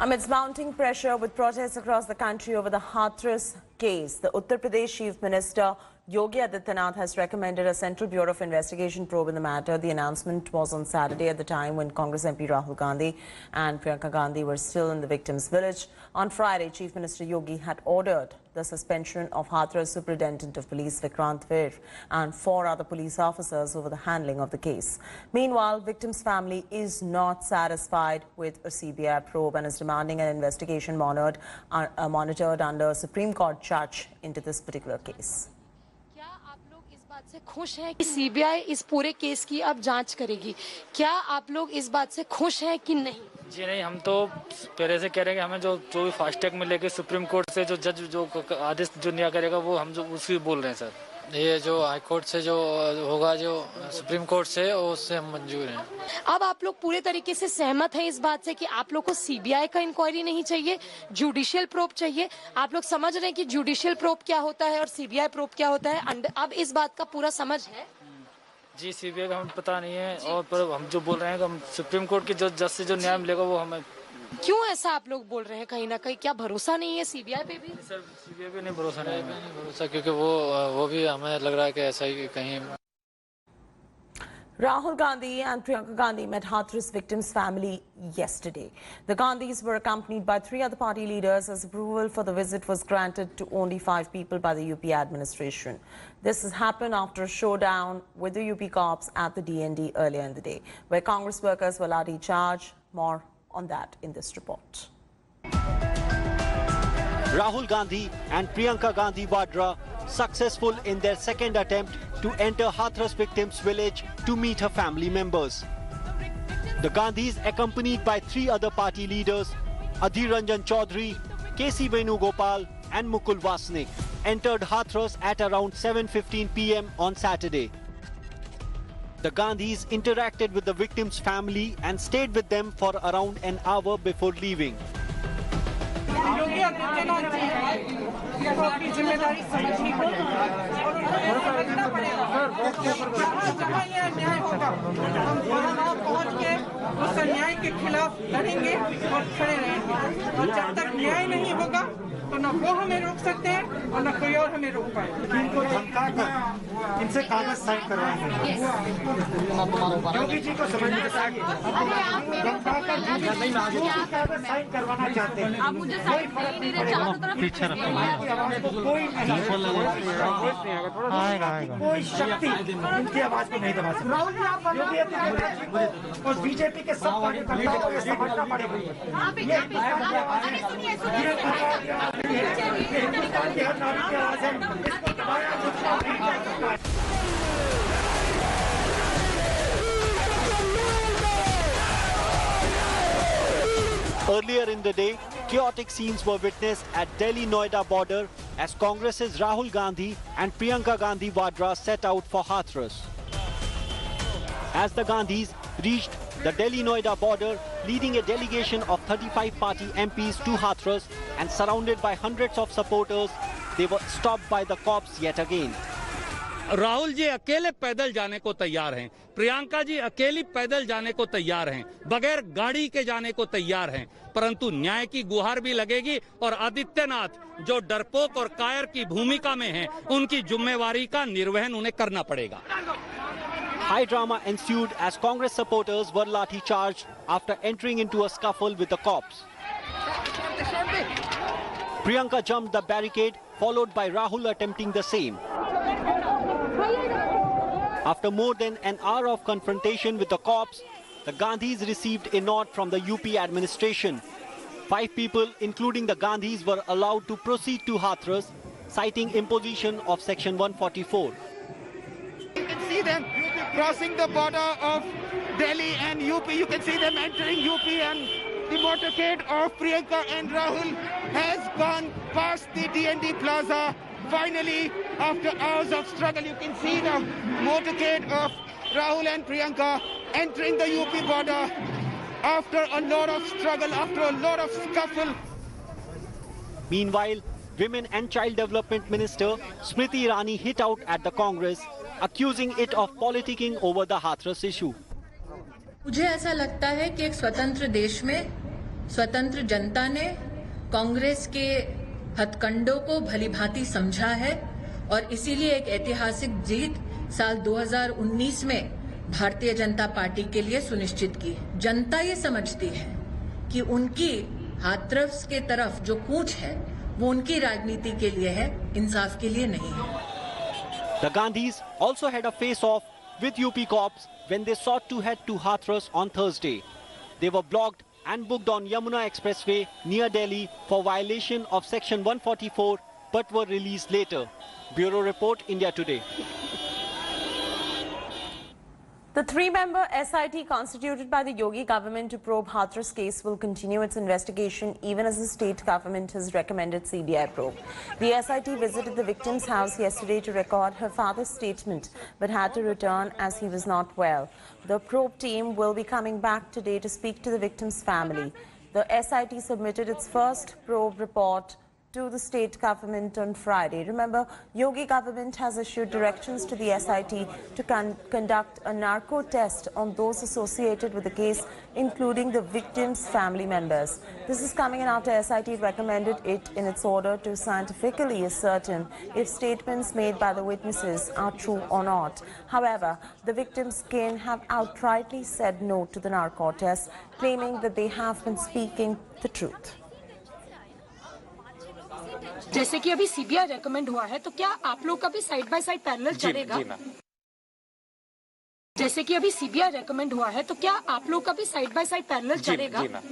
Amidst mounting pressure with protests across the country over the Hathras case, the Uttar Pradesh Chief Minister Yogi Adityanath has recommended a Central Bureau of Investigation probe in the matter. The announcement was on Saturday at the time when Congress MP Rahul Gandhi and Priyanka Gandhi were still in the victim's village. On Friday, Chief Minister Yogi had ordered the suspension of Hathras Superintendent of Police Vikrant Vir and 4 other police officers over the handling of the case. Meanwhile, victim's family is not satisfied with a CBI probe and is demanding an investigation monitored under Supreme Court judge into this particular case. से खुश हैं कि CBI इस पूरे case की अब जांच करेगी? क्या आप लोग इस बात से खुश हैं कि नहीं? जी नहीं, हम तो पहले से कह रहे हैं कि हमें जो भी फास्ट ट्रैक मिलेगी सुप्रीम कोर्ट से जो जज जो आदेश जो न्याय करेगा वो हम जो उसी बोल रहे हैं सर। ये जो हाई कोर्ट से जो होगा जो सुप्रीम कोर्ट से उससे हम मंजूर हैं। अब आप लोग पूरे तरीके से सहमत हैं इस बात से कि आप लोग को सीबीआई का इंक्वायरी नहीं चाहिए, जुडिशियल प्रोब चाहिए? आप लोग समझ रहे हैं कि जुडिशियल प्रोब क्या होता है और सीबीआई प्रोब क्या होता है? अब इस बात का पूरा समझ है? जी, सीबीआई का हमें पता नहीं है और पर हम जो बोल रहे हैं कि हम सुप्रीम कोर्ट की जो जज से जो न्याय मिलेगा वो हमें। क्यों ऐसा आप लोग बोल रहे हैं? कहीं ना कहीं क्या भरोसा नहीं है सीबीआई पे भी? सर, सीबीआई पे नहीं भरोसा, नहीं भरोसा, क्योंकि वो भी हमें लग रहा है कि ऐसा ही कहीं। Rahul Gandhi and Priyanka Gandhi met Hathras victims' family yesterday. The Gandhis were accompanied by 3 other party leaders as approval for the visit was granted to only 5 people by the UP administration. This has happened after a showdown with the UP cops at the DND earlier in the day, where Congress workers were lathi charged. More on that in this report. Rahul Gandhi and Priyanka Gandhi Vadra successful in their second attempt to enter Hathras victims' village to meet her family members. The Gandhis, accompanied by 3 other party leaders, Adhir Ranjan Chaudhary, KC Venugopal and Mukul Vasnik, entered Hathras at around 7:15 p.m. on Saturday. The Gandhis interacted with the victims' family and stayed with them for around an hour before leaving. Yogi Adityanath ji को अपनी जिम्मेदारी समझनी पड़ेगी और उनको समझना पड़ेगा। जहाँ यह न्याय होगा हम वहाँ पहुँच के उस अन्याय के खिलाफ लड़ेंगे और खड़े रहेंगे। और जब तक न्याय नहीं होगा तो न वो हमें रोक सकते हैं और न कोई और हमें रोक पाएगा। इनको धमका कर इनसे कागज साइन करवाएंगे। योगी जी को समझने के साथ धमका कर कागज साइन करवाना चाहते हैं। कोई फर्क नहीं पड़ेगा, पीछे कोई कोई शक्ति इनकी आवाज को नहीं दबा सकती। योगी आदित्यनाथ और बीजेपी के सब कार्यकर्ताओं को समझना पड़ेगा। Earlier in the day, chaotic scenes were witnessed at Delhi-Noida border as Congress's Rahul Gandhi and Priyanka Gandhi Vadra set out for Hathras. As the Gandhis reached the Delhi-Noida border, leading a delegation of 35 party MPs to Hathras and surrounded by hundreds of supporters, they were stopped by the cops yet again. Rahul ji अकेले पैदल जाने को तैयार हैं, प्रियंका जी अकेली पैदल जाने को तैयार हैं, बगैर गाड़ी के जाने को तैयार हैं, परंतु न्याय की गुहार भी लगेगी और आदित्यनाथ जो डरपोक और कायर की भूमिका में हैं, उनकी जिम्मेवारी का निर्वहन उन्हें करना पड़ेगा। High drama ensued as Congress supporters were lathi charged after entering into a scuffle with the cops. Priyanka jumped the barricade, followed by Rahul attempting the same. After more than an hour of confrontation with the cops, the Gandhis received a nod from the UP administration. 5 people, including the Gandhis, were allowed to proceed to Hathras, citing imposition of Section 144. You can see them crossing the border of Delhi and UP. You can see them entering UP, and the motorcade of Priyanka and Rahul has gone past the DND Plaza. Finally, after hours of struggle, you can see the motorcade of Rahul and Priyanka entering the UP border after a lot of struggle, after a lot of scuffle. Meanwhile, Women and Child Development Minister Smriti Irani hit out at the Congress, accusing it of politicking over the Hathras issue. मुझे ऐसा लगता है कि एक स्वतंत्र देश में स्वतंत्र जनता ने कांग्रेस के हथकंडों को भलीभांति समझा है और इसीलिए एक ऐतिहासिक जीत साल 2019 में भारतीय जनता पार्टी के लिए सुनिश्चित की। जनता ये समझती है कि उनकी हाथरस के तरफ जो कूच है वो उनकी राजनीति के लिए है, इंसाफ के लिए नहीं है। The Gandhis also had a face-off with UP cops when they sought to head to Hathras on Thursday. They were blocked and booked on Yamuna Expressway near Delhi for violation of Section 144 but were released later. Bureau Report, India Today. The three-member SIT constituted by the Yogi government to probe Hathras case will continue its investigation even as the state government has recommended CBI probe. The SIT visited the victim's house yesterday to record her father's statement but had to return as he was not well. The probe team will be coming back today to speak to the victim's family. The SIT submitted its first probe report to the state government on Friday. Remember, Yogi government has issued directions to the SIT to conduct a narco test on those associated with the case, including the victims' family members. This is coming in after SIT recommended it in its order to scientifically ascertain if statements made by the witnesses are true or not. However, the victims' kin have outrightly said no to the narco test, claiming that they have been speaking the truth. जैसे कि अभी CBI recommend हुआ है, तो क्या आप लोग का भी साइड बाय साइड पैरेलल चलेगा? जैसे कि अभी सीबीआई रेकमेंड हुआ है, तो क्या आप लोग का भी साइड बाय साइड पैरेलल चलेगा?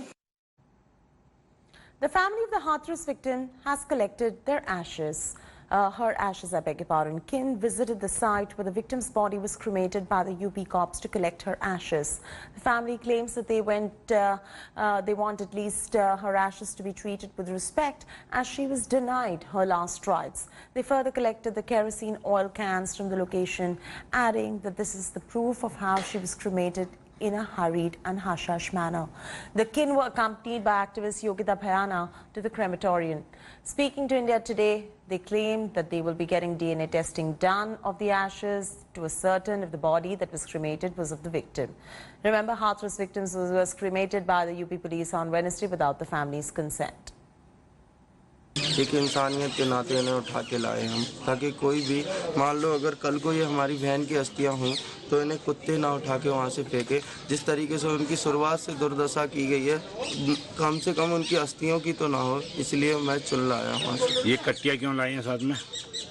The family of the Hathras victim has collected their ashes. Her ashes, I beg your pardon. Kin visited the site where the victim's body was cremated by the UP cops to collect her ashes. The family claims that they want at least her ashes to be treated with respect as she was denied her last rites. They further collected the kerosene oil cans from the location, adding that this is the proof of how she was cremated in a hurried and hush-hush manner. The kin were accompanied by activist Yogita Bhayana to the crematorium. Speaking to India Today, they claimed that they will be getting DNA testing done of the ashes to ascertain if the body that was cremated was of the victim. Remember, Hathras victims was cremated by the UP police on Wednesday without the family's consent. एक इंसानियत के नाते इन्हें उठा के लाए हम, ताकि कोई भी मान लो अगर कल को ये हमारी बहन की अस्थियां हुई तो इन्हें कुत्ते ना उठा के वहाँ से फेंके। जिस तरीके से उनकी शुरुआत से दुर्दशा की गई है, कम से कम उनकी अस्थियों की तो ना हो, इसलिए मैं चुन लाया वहाँ से। ये कट्टियाँ क्यों लाई हैं साथ में?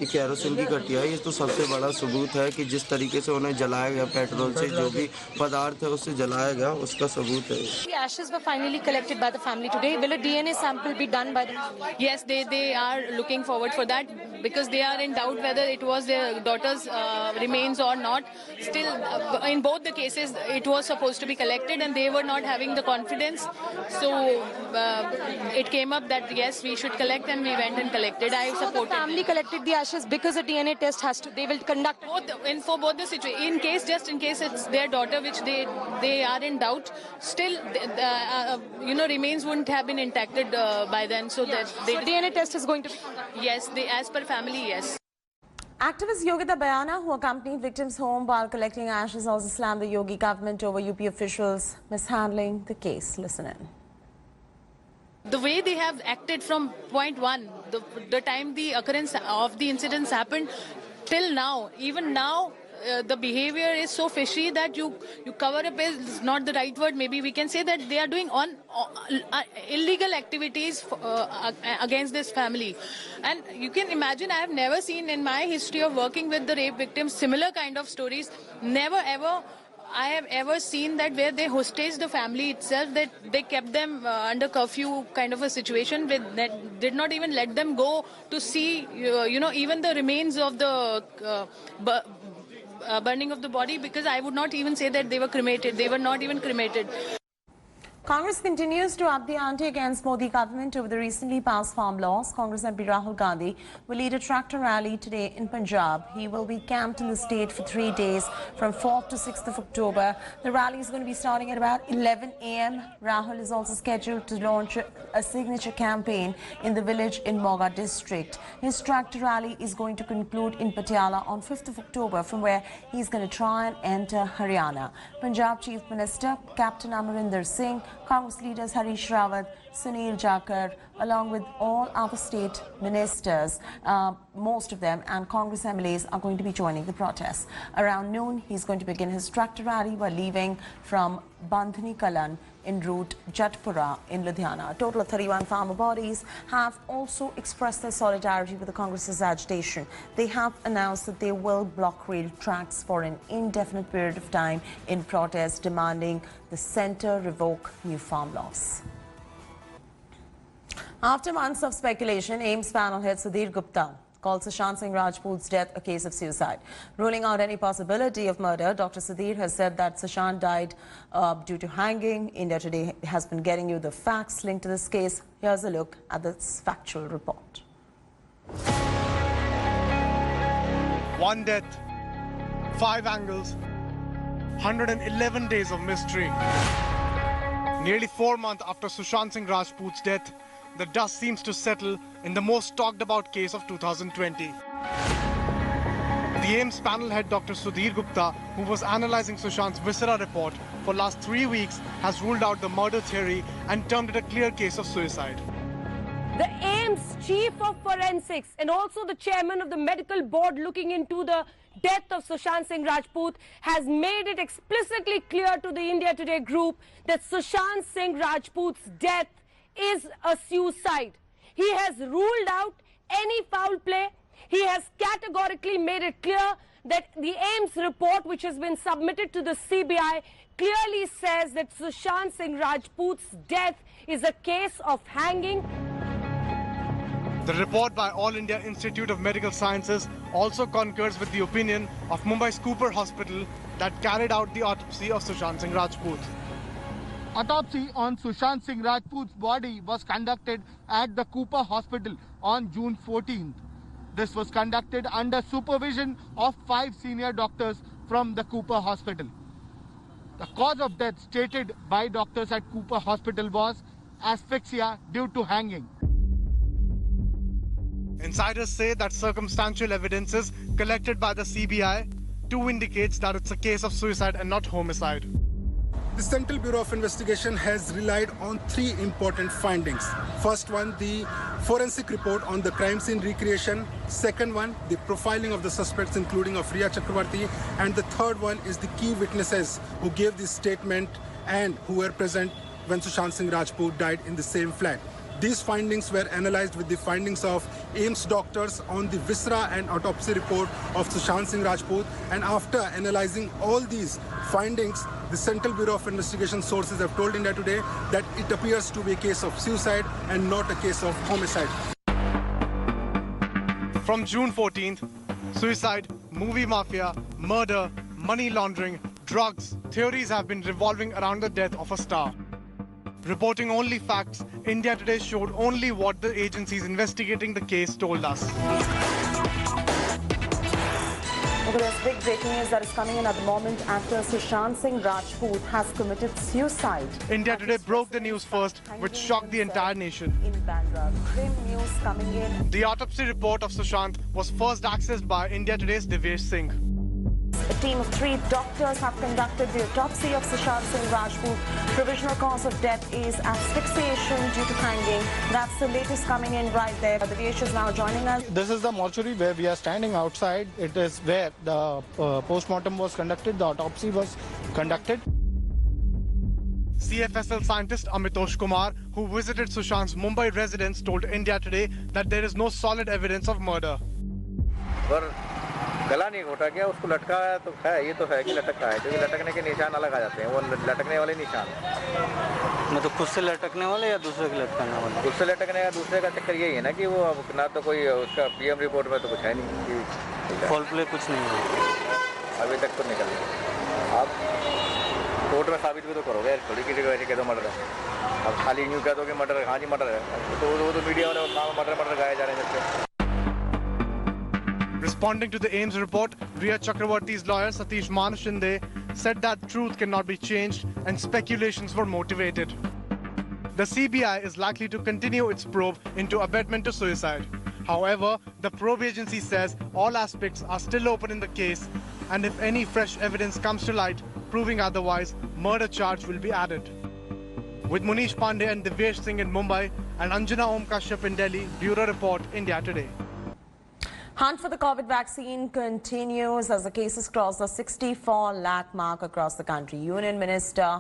ये केरोसिन की कट्टियाँ है। ये तो सबसे बड़ा सबूत है कि जिस तरीके से उन्हें जलाया गया, पेट्रोल से जो भी पदार्थ है उससे जलाया गया, उसका सबूत है। The ashes were finally collected by the family today. Will a DNA sample be done by them? Yes, they are looking forward for that because they are in doubt whether it was their daughter's remains or not. Still, in both the cases, it was supposed to be collected and they were not having the confidence. So it came up that yes, we should collect, and we went and collected. I supported. The family collected the ashes because a DNA test has to. They will conduct both, for both the situation. In case it's their daughter, which they are in doubt. Still, remains wouldn't have been intacted by then. So that so DNA test is going to be conducted. Yes, as per family, yes. Activist Yogita Bhayana, who accompanied victims home while collecting ashes, also slammed the Yogi government over UP officials mishandling the case. Listen in. The way they have acted from point one, the time the occurrence of the incidents happened, till now, even now, the behavior is so fishy that you cover up is not the right word. Maybe we can say that they are doing illegal activities against this family. And you can imagine, I have never seen in my history of working with the rape victims similar kind of stories. Never ever I have ever seen that where they hostaged the family itself, that they kept them under curfew kind of a situation, that did not even let them go to see, even the remains of the burning of the body, because I would not even say that they were cremated. They were not even cremated. Congress continues to up the ante against Modi government over the recently passed farm laws. Congress MP Rahul Gandhi will lead a tractor rally today in Punjab. He will be camped in the state for 3 days from 4th to 6th of October. The rally is going to be starting at about 11 a.m. Rahul is also scheduled to launch a signature campaign in the village in Moga district. His tractor rally is going to conclude in Patiala on 5th of October, from where he's going to try and enter Haryana. Punjab Chief Minister Captain Amarinder Singh Congress leaders Harish Rawat, Sunil Jakar, along with all other state ministers, most of them, and Congress MLAs are going to be joining the protest. Around noon, he's going to begin his tractor rally while leaving from Bandhani Kalan en route Jatpura in Ludhiana. A total of 31 farmer bodies have also expressed their solidarity with the Congress's agitation. They have announced that they will block rail tracks for an indefinite period of time in protest, demanding the centre revoke new farm laws. After months of speculation, AIMS panel head Sudhir Gupta called Sushant Singh Rajput's death a case of suicide. Ruling out any possibility of murder, Dr. Sudhir has said that Sushant died due to hanging. India Today has been getting you the facts linked to this case. Here's a look at this factual report. One death, 5 angles, 111 days of mystery. Nearly 4 months after Sushant Singh Rajput's death, the dust seems to settle in the most talked about case of 2020. The AIMS panel head Dr. Sudhir Gupta, who was analyzing Sushant's viscera report for last 3 weeks, has ruled out the murder theory and termed it a clear case of suicide. The AIMS chief of forensics and also the chairman of the medical board looking into the death of Sushant Singh Rajput has made it explicitly clear to the India Today group that Sushant Singh Rajput's death is a suicide. He has ruled out any foul play. He has categorically made it clear that the AIMS report, which has been submitted to the CBI, clearly says that Sushant Singh Rajput's death is a case of hanging. The report by All India Institute of Medical Sciences also concurs with the opinion of Mumbai's Cooper Hospital that carried out the autopsy of Sushant Singh Rajput. Autopsy on Sushant Singh Rajput's body was conducted at the Cooper Hospital on June 14th. This was conducted under supervision of 5 senior doctors from the Cooper Hospital. The cause of death stated by doctors at Cooper Hospital was asphyxia due to hanging. Insiders say that circumstantial evidences collected by the CBI too indicates that it's a case of suicide and not homicide. The Central Bureau of Investigation has relied on 3 important findings. First one, the forensic report on the crime scene recreation. Second one, the profiling of the suspects, including of Riya Chakravarti. And the third one is the key witnesses who gave this statement and who were present when Sushant Singh Rajput died in the same flat. These findings were analyzed with the findings of AIMS doctors on the viscera and autopsy report of Sushant Singh Rajput. And after analyzing all these findings, the Central Bureau of Investigation sources have told India Today that it appears to be a case of suicide and not a case of homicide. From June 14th, suicide, movie mafia, murder, money laundering, drugs, theories have been revolving around the death of a star. Reporting only facts, India Today showed only what the agencies investigating the case told us. Okay, there's big breaking news that is coming in at the moment. Actor Sushant Singh Rajput has committed suicide. India Today broke the news first, which shocked the entire nation. In Bandra, grim news coming in. The autopsy report of Sushant was first accessed by India Today's Devesh Singh. A team of 3 doctors have conducted the autopsy of Sushant Singh Rajput. Provisional cause of death is asphyxiation due to hanging. That's the latest coming in right there. The Devesh is now joining us. This is the mortuary where we are standing outside. It is where the post-mortem was conducted, the autopsy was conducted. CFSL scientist Amitosh Kumar, who visited Sushant's Mumbai residence, told India Today that there is no solid evidence of murder. गला नहीं घोटा गया, उसको लटकाया तो है, ये तो है कि लटका है, क्योंकि लटकने के निशान अलग आ जाते हैं, वो लटकने वाले निशान। मतलब खुद से लटकने वाले या दूसरे के लटकाने वाले? खुद से लटकने का दूसरे का चक्कर यही है ना कि वो अब ना तो कोई उसका पीएम रिपोर्ट में तो कुछ है नहीं, फॉल प्ले कुछ नहीं है अभी तक तो निकल गया। आप कोर्ट में साबित भी तो करोगे, थोड़ी किसी को ऐसे कह दो मर्डर है, अब खाली यूँ कह दो कि मर्डर, हाँ जी मर्डर है, तो वो तो मीडिया वाले मर्डर गाए जा रहे हैं। Responding to the AIMS report, Riya Chakravarti's lawyer Satish Manashinde said that truth cannot be changed and speculations were motivated. The CBI is likely to continue its probe into abetment to suicide. However, the probe agency says all aspects are still open in the case, and if any fresh evidence comes to light proving otherwise, murder charge will be added. With Munish Pandey and Divyesh Singh in Mumbai and Anjana Om Kashyap in Delhi. Bureau Report, India Today. Hunt for the COVID vaccine continues as the cases cross the 64 lakh mark across the country. Union Minister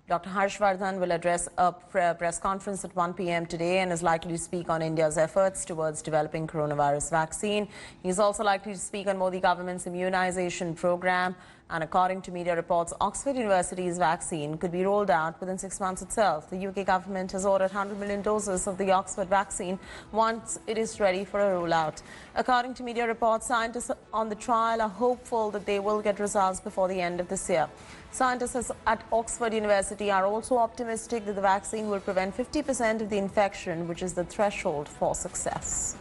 Dr. Harshvardhan will address a press conference at 1 p.m. today and is likely to speak on India's efforts towards developing coronavirus vaccine. He's also likely to speak on Modi government's immunization program. And according to media reports, Oxford University's vaccine could be rolled out within 6 months itself. The UK government has ordered 100 million doses of the Oxford vaccine once it is ready for a rollout. According to media reports, scientists on the trial are hopeful that they will get results before the end of this year. Scientists at Oxford University are also optimistic that the vaccine will prevent 50% of the infection, which is the threshold for success.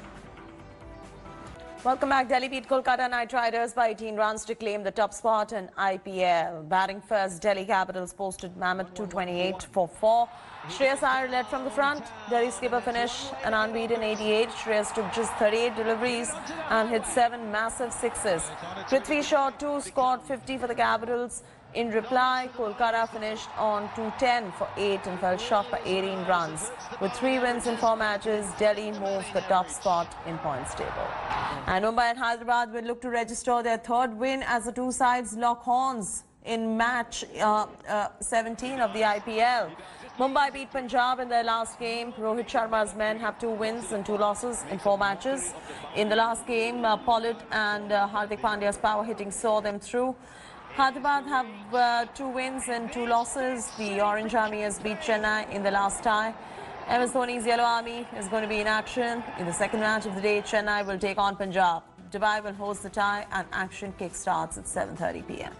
Welcome back. Delhi beat Kolkata Knight Riders by 18 runs to claim the top spot in IPL. Batting first, Delhi Capitals posted mammoth 228 for 4. Shreyas Iyer led from the front. Delhi skipper finished an unbeaten 88. Shreyas took just 38 deliveries and hit 7 massive sixes. Prithvi Shaw too scored 50 for the Capitals. In reply, Kolkata finished on 210 for 8 and fell short by 18 runs. With 3 wins in 4 matches, Delhi moved the top spot in points table. And Mumbai and Hyderabad will look to register their 3rd win as the two sides lock horns in match 17 of the IPL. Mumbai beat Punjab in their last game. Rohit Sharma's men have 2 wins and 2 losses in 4 matches. In the last game, Pollitt and Hardik Pandya's power hitting saw them through. Hyderabad have 2 wins and 2 losses. The Orange Army has beat Chennai in the last tie. MS Dhoni's Yellow Army is going to be in action. In the second match of the day, Chennai will take on Punjab. Dubai will host the tie and action kick-starts at 7:30 p.m.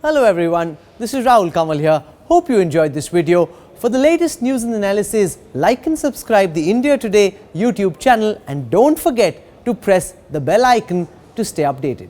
Hello everyone, this is Rahul Kamal here. Hope you enjoyed this video. For the latest news and analysis, like and subscribe the India Today YouTube channel and don't forget to press the bell icon to stay updated.